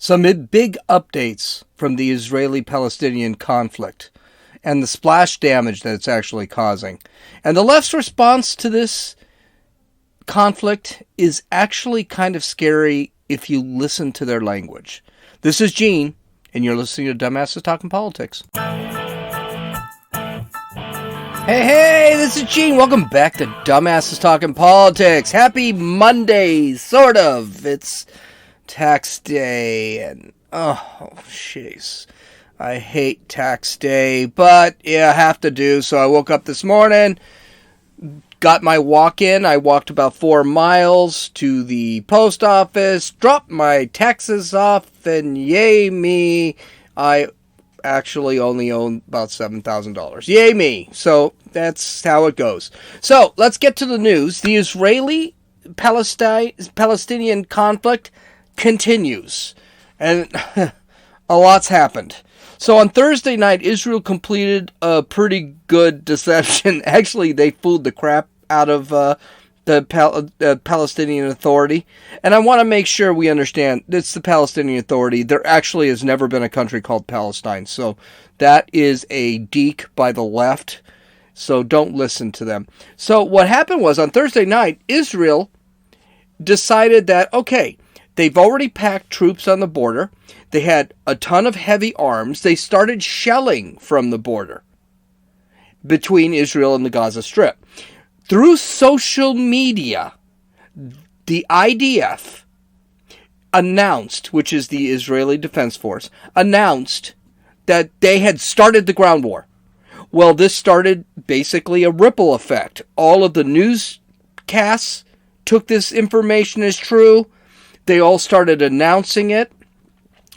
Some big updates from the Israeli-Palestinian conflict and the splash damage that it's actually causing. And the left's response to this conflict is actually kind of scary if you listen to their language. This is Gene, and you're listening to Dumbasses Talking Politics. Hey, this is Gene. Welcome back to Dumbasses Talking Politics. Happy Monday, sort of. It's tax day, and oh, jeez. I hate tax day, but yeah, I have to do. So I woke up this morning, got my walk in. I walked about 4 miles to the post office, dropped my taxes off, and yay me, I actually only own about $7,000. Yay me. So that's how it goes. So let's get to the news. The Israeli-Palestinian conflict continues, and a lot's happened. So on Thursday night, Israel completed a pretty good deception. Actually, they fooled the crap out of the Palestinian Authority. And I want to make sure we understand, it's the Palestinian Authority. There actually has never been a country called Palestine. So that is a deke by the left. So don't listen to them. So what happened was, on Thursday night, Israel decided that, okay, they've already packed troops on the border. They had a ton of heavy arms. They started shelling from the border between Israel and the Gaza Strip. Through social media, the IDF announced, which is the Israeli Defense Force, announced that they had started the ground war. Well, this started basically a ripple effect. All of the newscasts took this information as true. They all started announcing it.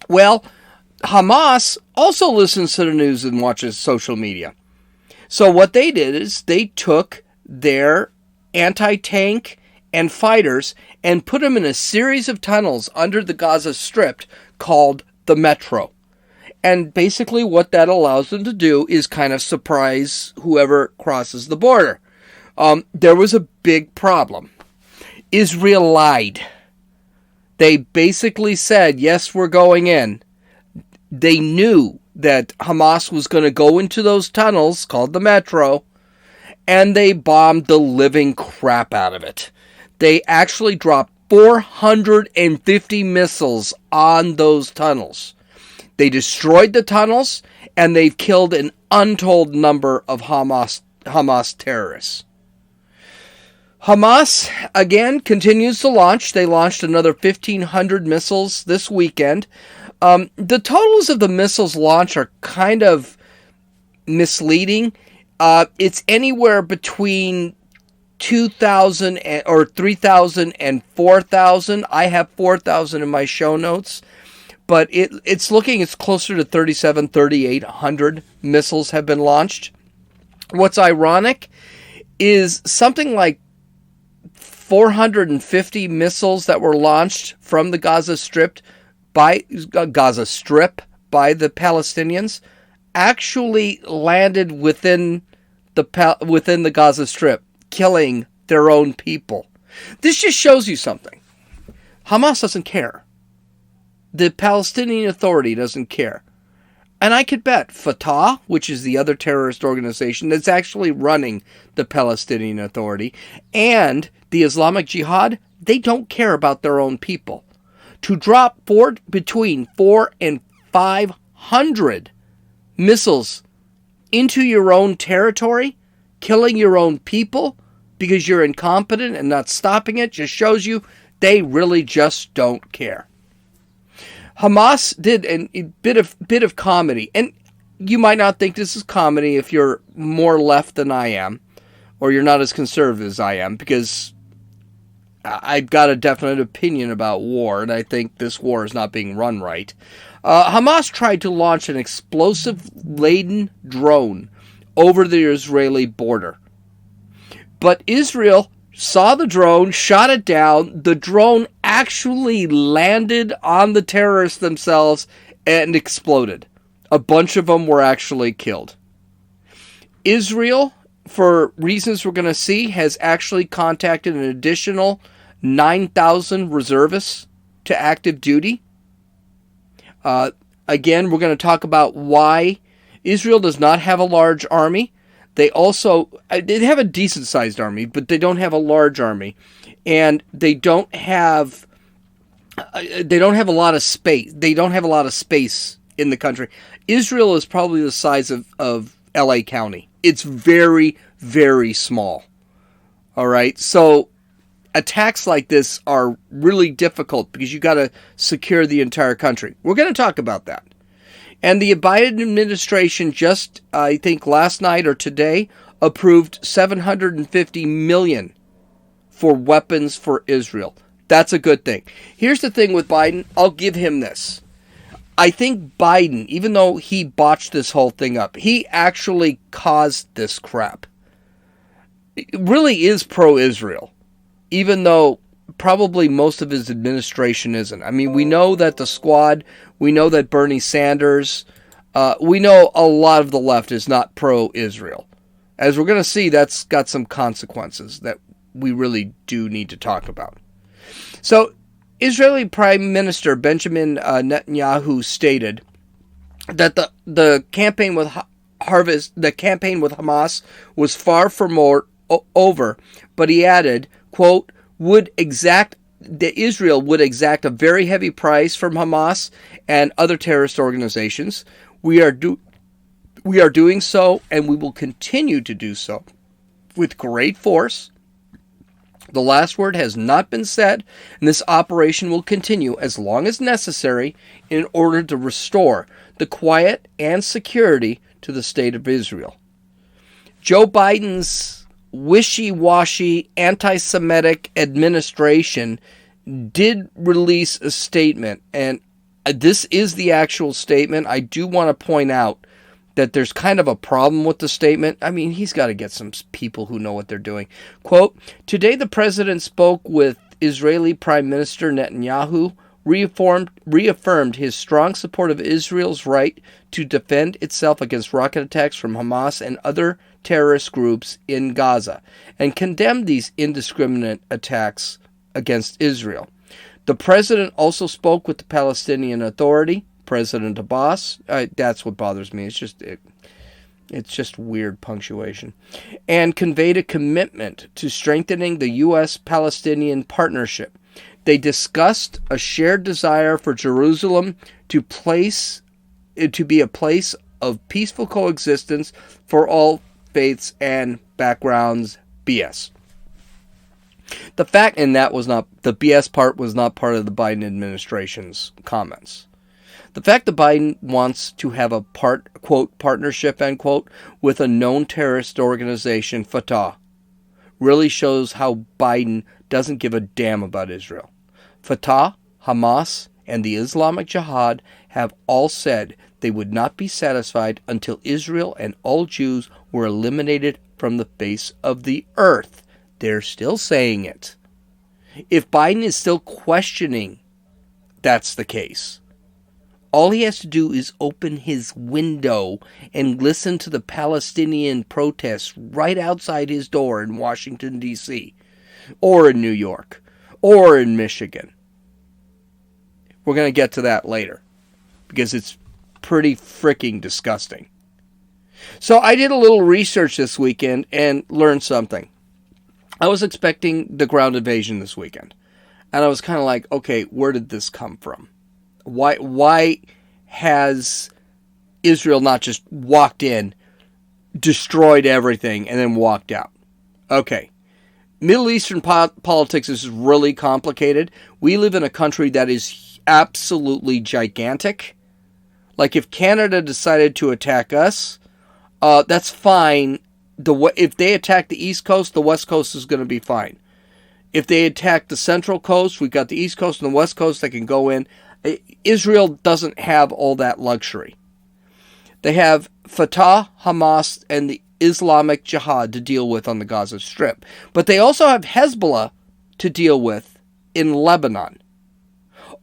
Well, Hamas also listens to the news and watches social media. So what they did is they took their anti-tank and fighters and put them in a series of tunnels under the Gaza Strip called the Metro. And basically what that allows them to do is kind of surprise whoever crosses the border. There was a big problem. Israel lied. They basically said, yes, we're going in. They knew that Hamas was going to go into those tunnels called the Metro, and they bombed the living crap out of it. They actually dropped 450 missiles on those tunnels. They destroyed the tunnels, and they've killed an untold number of Hamas terrorists. Hamas, again, continues to launch. They launched another 1,500 missiles this weekend. The totals of the missiles launch are kind of misleading. It's anywhere between 2,000 or 3,000 and 4,000. I have 4,000 in my show notes. But it's closer to 3,800 missiles have been launched. What's ironic is something like 450 missiles that were launched from the Gaza Strip by the Palestinians actually landed within the Gaza Strip, killing their own people. This just shows you something. Hamas doesn't care. The Palestinian Authority doesn't care. And I could bet Fatah, which is the other terrorist organization that's actually running the Palestinian Authority, and the Islamic Jihad, they don't care about their own people. To drop between 400 and 500 missiles into your own territory, killing your own people because you're incompetent and not stopping it, just shows you they really just don't care. Hamas did a bit of comedy, and you might not think this is comedy if you're more left than I am, or you're not as conservative as I am, because I've got a definite opinion about war, and I think this war is not being run right. Hamas tried to launch an explosive-laden drone over the Israeli border, but Israel saw the drone, shot it down. The drone actually landed on the terrorists themselves and exploded. A bunch of them were actually killed. Israel, for reasons we're going to see, has actually contacted an additional 9,000 reservists to active duty. Again, we're going to talk about why Israel does not have a large army. They have a decent-sized army, but they don't have a large army, and they don't have a lot of space. They don't have a lot of space in the country. Israel is probably the size of LA County. It's very, very small. All right, so attacks like this are really difficult because you got to secure the entire country. We're going to talk about that. And the Biden administration just, I think last night or today, approved $750 million for weapons for Israel. That's a good thing. Here's the thing with Biden. I'll give him this. I think Biden, even though he botched this whole thing up, he actually caused this crap. It really is pro-Israel, even though probably most of his administration isn't. I mean, we know that the Squad, we know that Bernie Sanders, we know a lot of the left is not pro-Israel. As we're going to see, that's got some consequences that we really do need to talk about. So, Israeli Prime Minister Benjamin Netanyahu stated that the campaign with Hamas was far from over, but he added, quote, Israel would exact a very heavy price from Hamas and other terrorist organizations. We are doing so, and we will continue to do so with great force. The last word has not been said, and this operation will continue as long as necessary in order to restore the quiet and security to the state of Israel. Joe Biden's wishy-washy, anti-Semitic administration did release a statement, and this is the actual statement. I do want to point out that there's kind of a problem with the statement. I mean, he's got to get some people who know what they're doing. Quote, today the president spoke with Israeli Prime Minister Netanyahu, reaffirmed his strong support of Israel's right to defend itself against rocket attacks from Hamas and other terrorist groups in Gaza, and condemned these indiscriminate attacks against Israel. The president also spoke with the Palestinian Authority, President Abbas. That's what bothers me. It's just weird punctuation. And conveyed a commitment to strengthening the U.S.-Palestinian partnership. They discussed a shared desire for Jerusalem to be a place of peaceful coexistence for all faiths and backgrounds. BS. The fact, and that was not, the BS part was not part of the Biden administration's comments. The fact that Biden wants to have a quote, partnership, end quote, with a known terrorist organization, Fatah, really shows how Biden doesn't give a damn about Israel. Fatah, Hamas, and the Islamic Jihad have all said they would not be satisfied until Israel and all Jews were eliminated from the face of the earth. They're still saying it. If Biden is still questioning that's the case, all he has to do is open his window and listen to the Palestinian protests right outside his door in Washington, D.C., or in New York, or in Michigan. We're going to get to that later, because it's pretty freaking disgusting. So I did a little research this weekend and learned something. I was expecting the ground invasion this weekend, and I was kind of like, okay, where did this come from? Why has Israel not just walked in, destroyed everything, and then walked out? Okay. Middle Eastern politics is really complicated. We live in a country that is absolutely gigantic. Like, if Canada decided to attack us, that's fine. If they attack the East Coast, the West Coast is going to be fine. If they attack the Central Coast, we've got the East Coast and the West Coast that can go in. Israel doesn't have all that luxury. They have Fatah, Hamas, and the Islamic Jihad to deal with on the Gaza Strip. But they also have Hezbollah to deal with in Lebanon.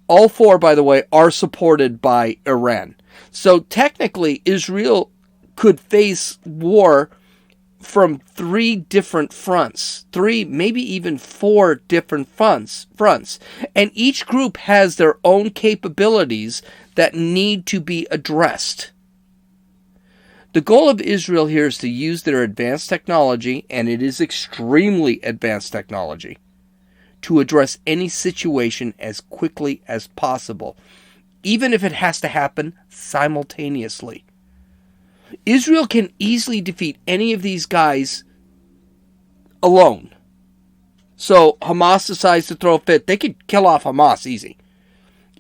All four, by the way, are supported by Iran. So technically, Israel could face war from 3 different fronts, 3, maybe even 4 different fronts, and each group has their own capabilities that need to be addressed. The goal of Israel here is to use their advanced technology, and it is extremely advanced technology, to address any situation as quickly as possible, even if it has to happen simultaneously. Israel can easily defeat any of these guys alone. So Hamas decides to throw a fit, they could kill off Hamas easy.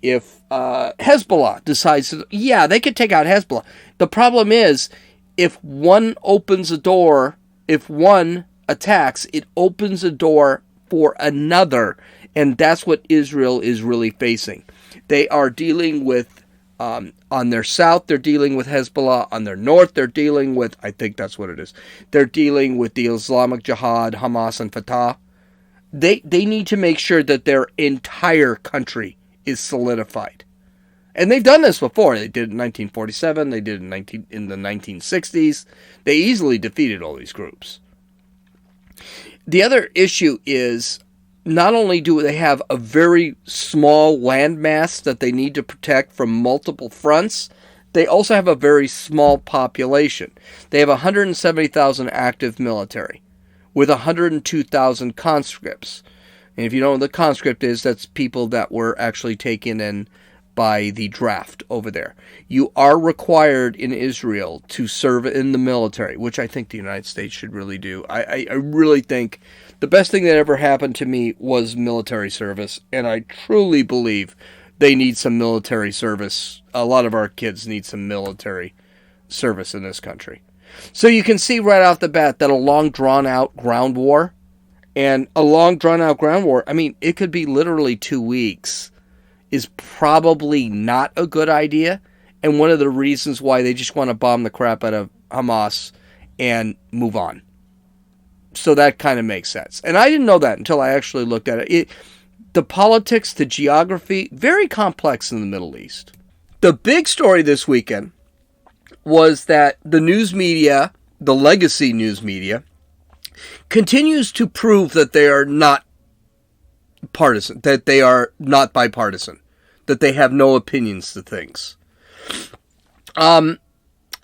If Hezbollah decides to, they could take out Hezbollah. The problem is, if one opens a door, if one attacks, it opens a door for another. And that's what Israel is really facing. They are dealing with, on their south, they're dealing with Hezbollah. On their north, they're dealing with, I think that's what it is, they're dealing with the Islamic Jihad, Hamas, and Fatah. They need to make sure that their entire country is solidified. And they've done this before. They did it in 1947. They did it in the 1960s. They easily defeated all these groups. The other issue is, not only do they have a very small landmass that they need to protect from multiple fronts, they also have a very small population. They have 170,000 active military with 102,000 conscripts. And if you know what the conscript is, that's people that were actually taken in by the draft over there. You are required in Israel to serve in the military, which I think the United States should really do. I really think the best thing that ever happened to me was military service, and I truly believe they need some military service. A lot of our kids need some military service in this country. So you can see right off the bat that a long drawn-out ground war, and a long drawn-out ground war, I mean, it could be literally 2 weeks, is probably not a good idea, and one of the reasons why they just want to bomb the crap out of Hamas and move on. So that kind of makes sense. And I didn't know that until I actually looked at it. The politics, the geography, very complex in the Middle East. The big story this weekend was that the news media, the legacy news media, continues to prove that they are not partisan, that they are not bipartisan, that they have no opinions to things. And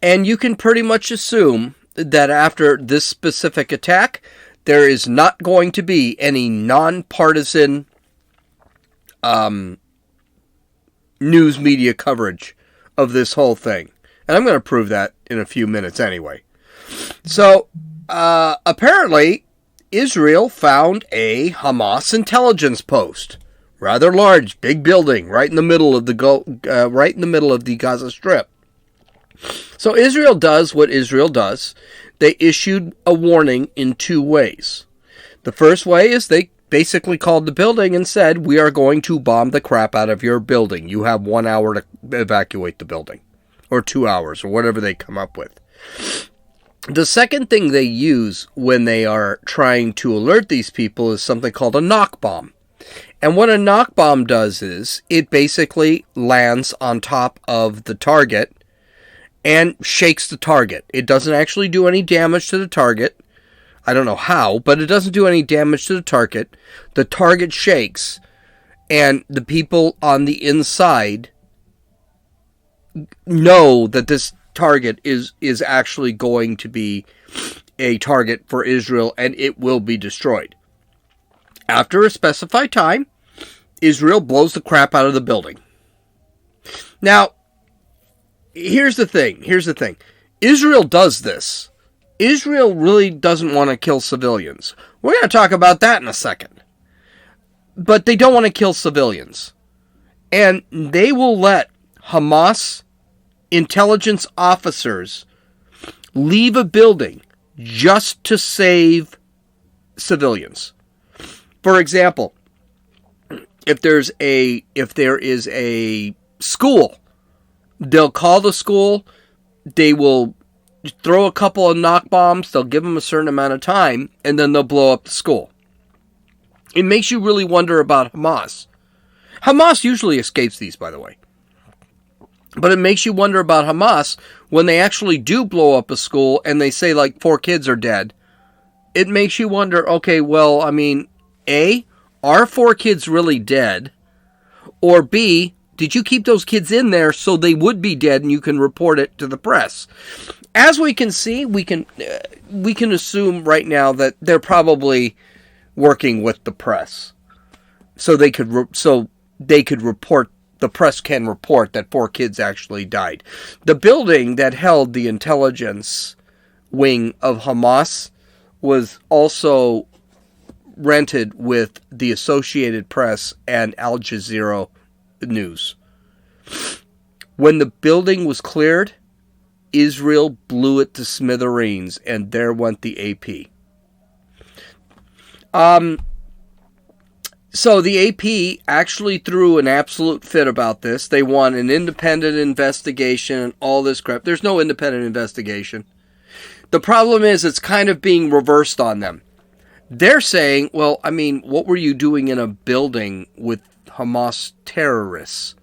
you can pretty much assume that after this specific attack, there is not going to be any nonpartisan news media coverage of this whole thing. And I'm going to prove that in a few minutes anyway. So, apparently, Israel found a Hamas intelligence post, rather large, big building, right in the middle of the Gaza Strip. So Israel does what Israel does. They issued a warning in 2 ways. The first way is they basically called the building and said, "We are going to bomb the crap out of your building. You have 1 hour to evacuate the building," or 2 hours, or whatever they come up with. The second thing they use when they are trying to alert these people is something called a knock bomb. And what a knock bomb does is it basically lands on top of the target and shakes the target. It doesn't actually do any damage to the target. I don't know how, but it doesn't do any damage to the target. The target shakes, and the people on the inside know that this target is actually going to be a target for Israel, and it will be destroyed. After a specified time, Israel blows the crap out of the building. Now, here's the thing. Israel does this. Israel really doesn't want to kill civilians. We're going to talk about that in a second. But they don't want to kill civilians. And they will let Hamas intelligence officers leave a building just to save civilians. For example, if there is a school, they'll call the school, they will throw a couple of knock bombs, they'll give them a certain amount of time, and then they'll blow up the school. It makes you really wonder about Hamas. Hamas usually escapes these, by the way. But it makes you wonder about Hamas when they actually do blow up a school and they say like 4 kids are dead. It makes you wonder, okay, well, I mean, A, are 4 kids really dead? Or B, did you keep those kids in there so they would be dead and you can report it to the press? As we can see, we can assume right now that they're probably working with the press, so they could report. The press can report that 4 kids actually died. The building that held the intelligence wing of Hamas was also rented with the Associated Press and Al Jazeera News. When the building was cleared, Israel blew it to smithereens, and there went the AP. So the AP actually threw an absolute fit about this. They want an independent investigation and all this crap. There's no independent investigation. The problem is it's kind of being reversed on them. They're saying, well, I mean, what were you doing in a building with Hamas terrorists?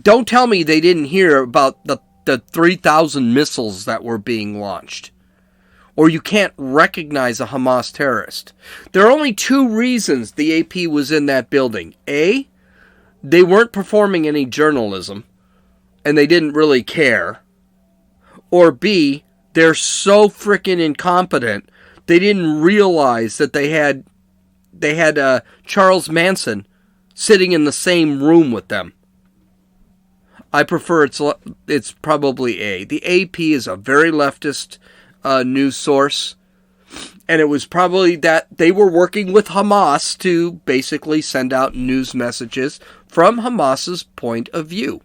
Don't tell me they didn't hear about the 3,000 missiles that were being launched. Or you can't recognize a Hamas terrorist. There are only 2 reasons the AP was in that building. A, they weren't performing any journalism, and they didn't really care. Or B, they're so freaking incompetent, they didn't realize that they had Charles Manson sitting in the same room with them. I prefer it's probably A. The AP is a very leftist news source, and it was probably that they were working with Hamas to basically send out news messages from Hamas's point of view.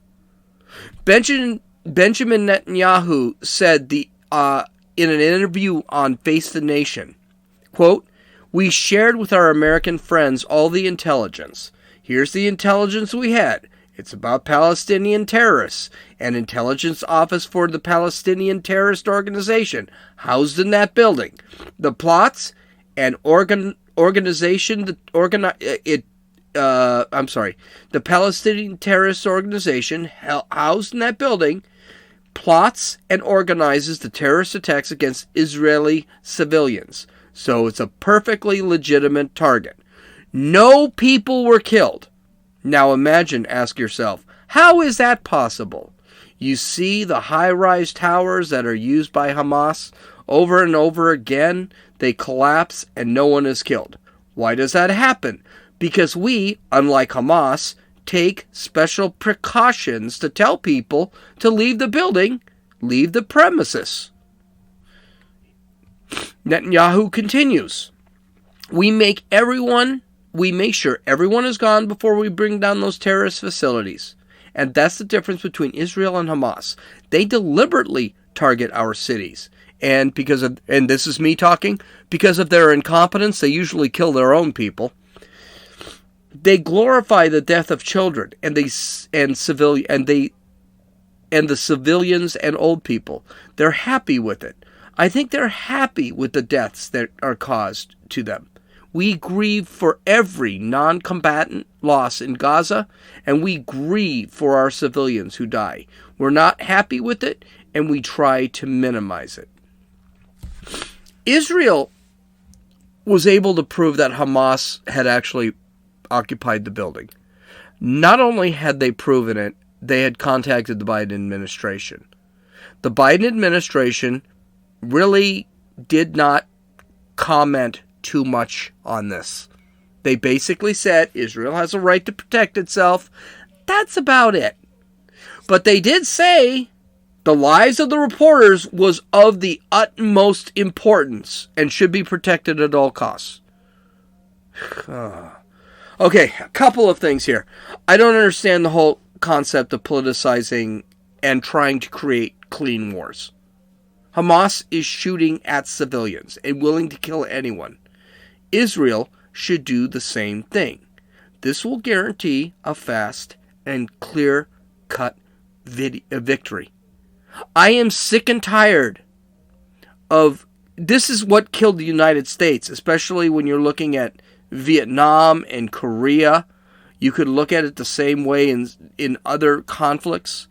Benjamin Netanyahu said in an interview on Face the Nation, quote, "We shared with our American friends all the intelligence. Here's the intelligence we had. It's about Palestinian terrorists. An intelligence office for the Palestinian terrorist organization housed in that building. The plots and organization the Palestinian terrorist organization housed in that building plots and organizes the terrorist attacks against Israeli civilians. So it's a perfectly legitimate target. No people were killed." Now ask yourself, how is that possible? You see the high-rise towers that are used by Hamas over and over again, they collapse and no one is killed. Why does that happen? Because we, unlike Hamas, take special precautions to tell people to leave the building, leave the premises. Netanyahu continues, We make sure everyone is gone before we bring down those terrorist facilities. And that's the difference between Israel and Hamas. They deliberately target our cities. And this is me talking, because of their incompetence, they usually kill their own people. They glorify the death of children and the civilians and old people. They're happy with it. I think they're happy with the deaths that are caused to them. We grieve for every non-combatant loss in Gaza, and we grieve for our civilians who die. We're not happy with it, and we try to minimize it. Israel was able to prove that Hamas had actually occupied the building. Not only had they proven it, they had contacted the Biden administration. The Biden administration really did not comment too much on this. They basically said Israel has a right to protect itself. That's about it. But they did say the lives of the reporters was of the utmost importance and should be protected at all costs. Okay, a couple of things here. I don't understand the whole concept of politicizing and trying to create clean wars. Hamas is shooting at civilians and willing to kill anyone. Israel should do the same thing. This will guarantee a fast and clear-cut victory. I am sick and tired of... This is what killed the United States, especially when you're looking at Vietnam and Korea. You could look at it the same way in other conflicts.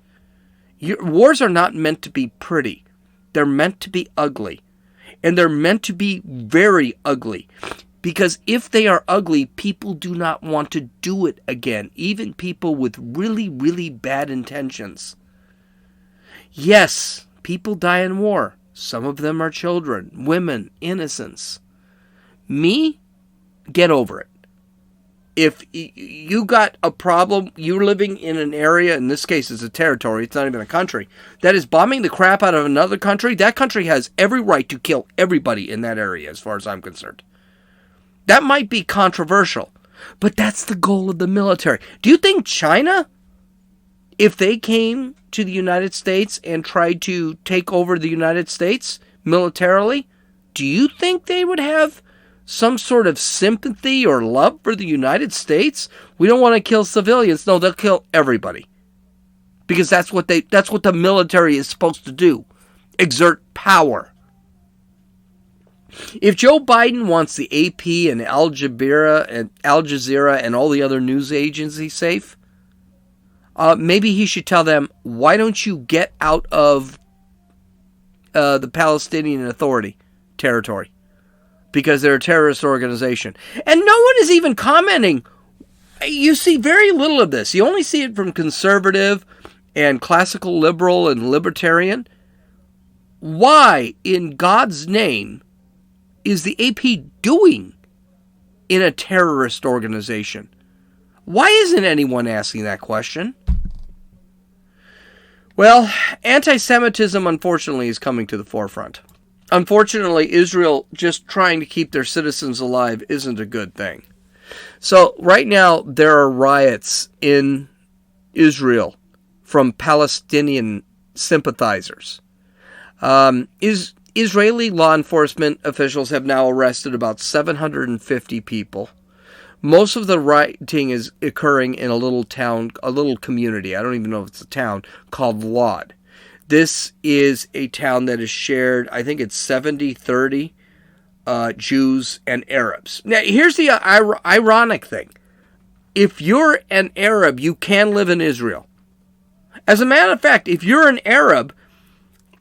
Wars are not meant to be pretty. They're meant to be ugly. And they're meant to be very ugly. Because if they are ugly, people do not want to do it again. Even people with really, really bad intentions. Yes, people die in war. Some of them are children, women, innocents. Me? Get over it. If you got a problem, you're living in an area, in this case it's a territory, it's not even a country, that is bombing the crap out of another country, that country has every right to kill everybody in that area, as far as I'm concerned. That might be controversial, but that's the goal of the military. Do you think China, if they came to the United States and tried to take over the United States militarily, do you think they would have some sort of sympathy or love for the United States? We don't want to kill civilians. No, they'll kill everybody. Because that's what the military is supposed to do. Exert power. If Joe Biden wants the AP and Al Jazeera and all the other news agencies safe, maybe he should tell them, why don't you get out of the Palestinian Authority territory? Because they're a terrorist organization. And no one is even commenting. You see very little of this. You only see it from conservative and classical liberal and libertarian. Why, in God's name, is the AP doing in a terrorist organization? Why isn't anyone asking that question? Well, anti-Semitism, unfortunately, is coming to the forefront. Unfortunately, Israel just trying to keep their citizens alive isn't a good thing. So right now, there are riots in Israel from Palestinian sympathizers. Israeli law enforcement officials have now arrested about 750 people. Most of the rioting is occurring in a little town, a little community. I don't even know if it's a town, called Lod. This is a town that is shared, I think it's 70-30 Jews and Arabs. Now, here's the ironic thing. If you're an Arab, you can live in Israel. As a matter of fact, if you're an Arab,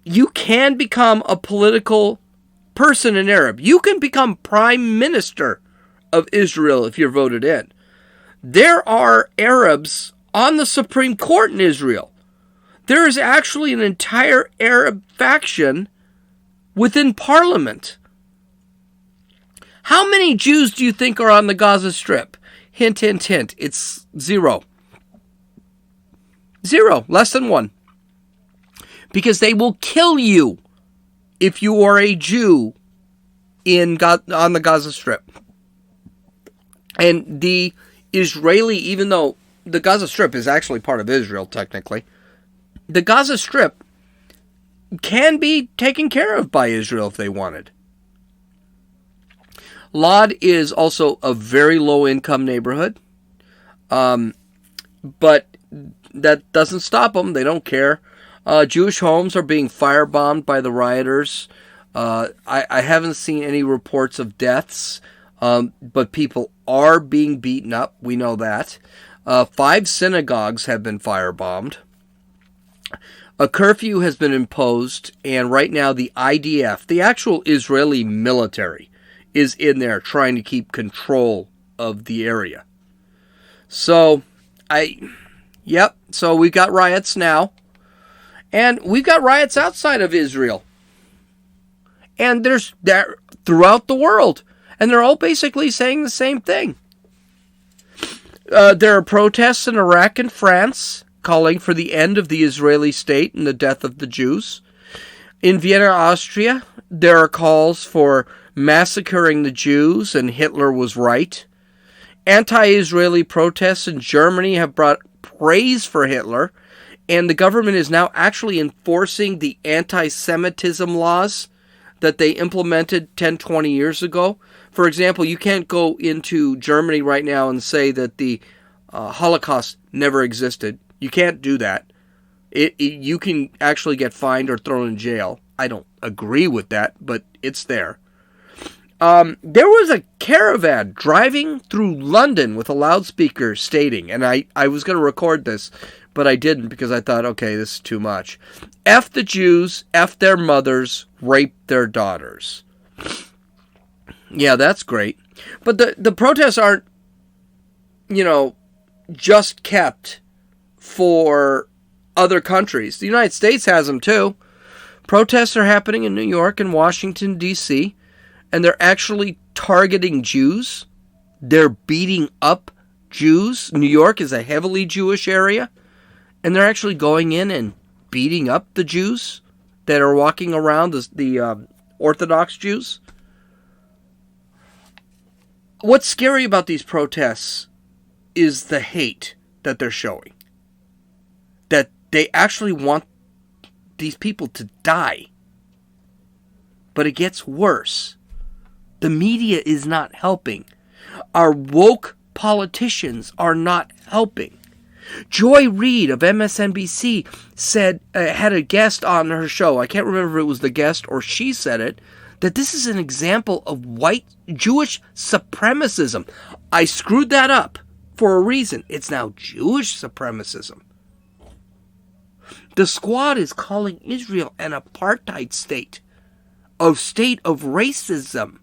you can become a political person in Arab. You can become prime minister of Israel if you're voted in. There are Arabs on the Supreme Court in Israel. There is actually an entire Arab faction within Parliament. How many Jews do you think are on the Gaza Strip? Hint, hint, hint. It's 0. 0. Less than 1. Because they will kill you if you are a Jew on the Gaza Strip. And the Israeli, even though the Gaza Strip is actually part of Israel, technically, the Gaza Strip can be taken care of by Israel if they wanted. Lod is also a very low-income neighborhood. But that doesn't stop them. They don't care. Jewish homes are being firebombed by the rioters. I haven't seen any reports of deaths, but people are being beaten up. We know that. 5 synagogues have been firebombed. A curfew has been imposed, and right now the IDF, the actual Israeli military, is in there trying to keep control of the area. So, so we've got riots now, and we've got riots outside of Israel. And they're throughout the world, and they're all basically saying the same thing. There are protests in Iraq and France, calling for the end of the Israeli state and the death of the Jews. In Vienna, Austria, there are calls for massacring the Jews, and Hitler was right. Anti-Israeli protests in Germany have brought praise for Hitler, and the government is now actually enforcing the anti-Semitism laws that they implemented 10, 20 years ago. For example, you can't go into Germany right now and say that the Holocaust never existed. You can't do that. You can actually get fined or thrown in jail. I don't agree with that, but it's there. There was a caravan driving through London with a loudspeaker stating, and I was going to record this, but I didn't because I thought, okay, this is too much. F the Jews, F their mothers, rape their daughters. Yeah, that's great. But the protests aren't, just kept for other countries. The United States has them too. Protests are happening in New York and Washington, D.C., and they're actually targeting Jews. They're beating up Jews. New York is a heavily Jewish area, and they're actually going in and beating up the Jews that are walking around, the Orthodox Jews. What's scary about these protests is the hate that they're showing. That they actually want these people to die. But it gets worse. The media is not helping. Our woke politicians are not helping. Joy Reid of MSNBC said, had a guest on her show, I can't remember if it was the guest or she said it, that this is an example of white Jewish supremacism. I screwed that up for a reason. It's now Jewish supremacism. The Squad is calling Israel an apartheid state of racism,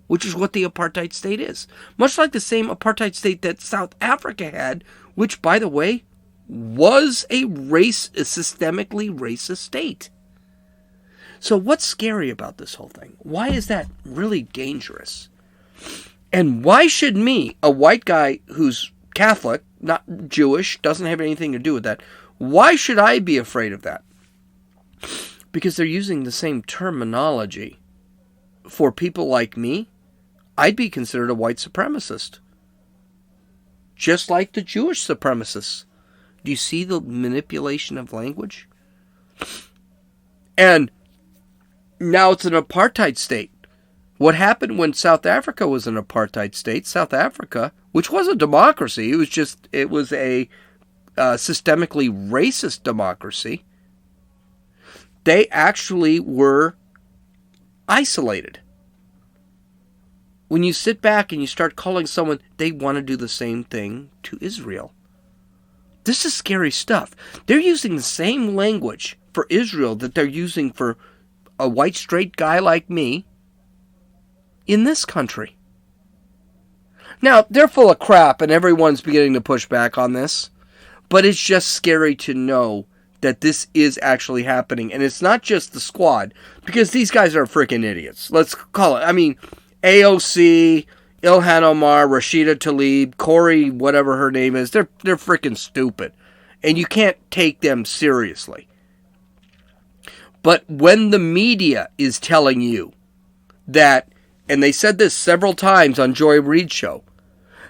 which is what the apartheid state is. Much like the same apartheid state that South Africa had, which, by the way, was a systemically racist state. So what's scary about this whole thing? Why is that really dangerous? And why should me, a white guy who's Catholic, not Jewish, doesn't have anything to do with that, why should I be afraid of that? Because they're using the same terminology. For people like me, I'd be considered a white supremacist. Just like the Jewish supremacists. Do you see the manipulation of language? And now it's an apartheid state. What happened when South Africa was an apartheid state? South Africa, which was a democracy, it was a systemically racist democracy. They actually were isolated. When you sit back and you start calling someone, they want to do the same thing to Israel. This is scary stuff. They're using the same language for Israel that they're using for a white straight guy like me in this country. Now, they're full of crap and everyone's beginning to push back on this, but it's just scary to know that this is actually happening. And it's not just the Squad, because these guys are freaking idiots. Let's call it. I mean, AOC, Ilhan Omar, Rashida Tlaib, Corey, whatever her name is, they're freaking stupid. And you can't take them seriously. But when the media is telling you that, and they said this several times on Joy Reid's show,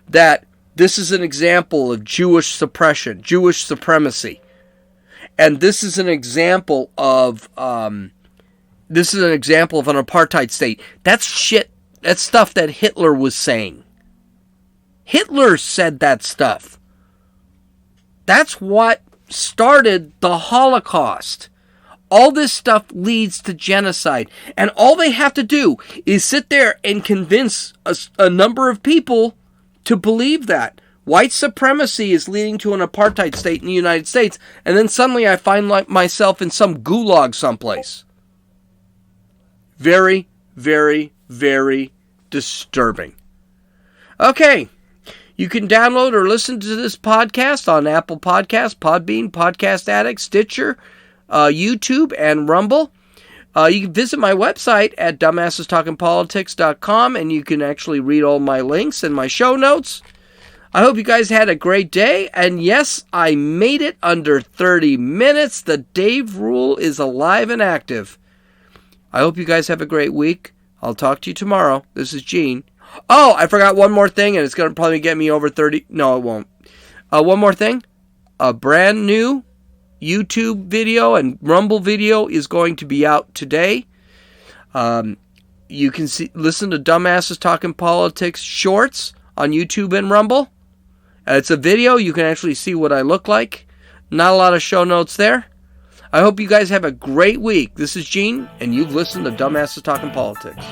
that this is an example of Jewish suppression, Jewish supremacy. And this is an example of an apartheid state. That's shit. That's stuff that Hitler was saying. Hitler said that stuff. That's what started the Holocaust. All this stuff leads to genocide. And all they have to do is sit there and convince a number of people to believe that. White supremacy is leading to an apartheid state in the United States, and then suddenly I find myself in some gulag someplace. Very, very, very disturbing. Okay, you can download or listen to this podcast on Apple Podcasts, Podbean, Podcast Addict, Stitcher, YouTube, and Rumble. You can visit my website at dumbassestalkingpolitics.com, and you can actually read all my links and my show notes. I hope you guys had a great day, and yes, I made it under 30 minutes. The Dave Rule is alive and active. I hope you guys have a great week. I'll talk to you tomorrow. This is Gene. Oh, I forgot one more thing, and it's going to probably get me over 30. No, it won't. One more thing. A brand new YouTube video and Rumble video is going to be out today. You can listen to Dumbasses Talking Politics shorts on YouTube and Rumble. It's a video. You can actually see what I look like. Not a lot of show notes there. I hope you guys have a great week. This is Gene, and you've listened to Dumbasses Talking Politics.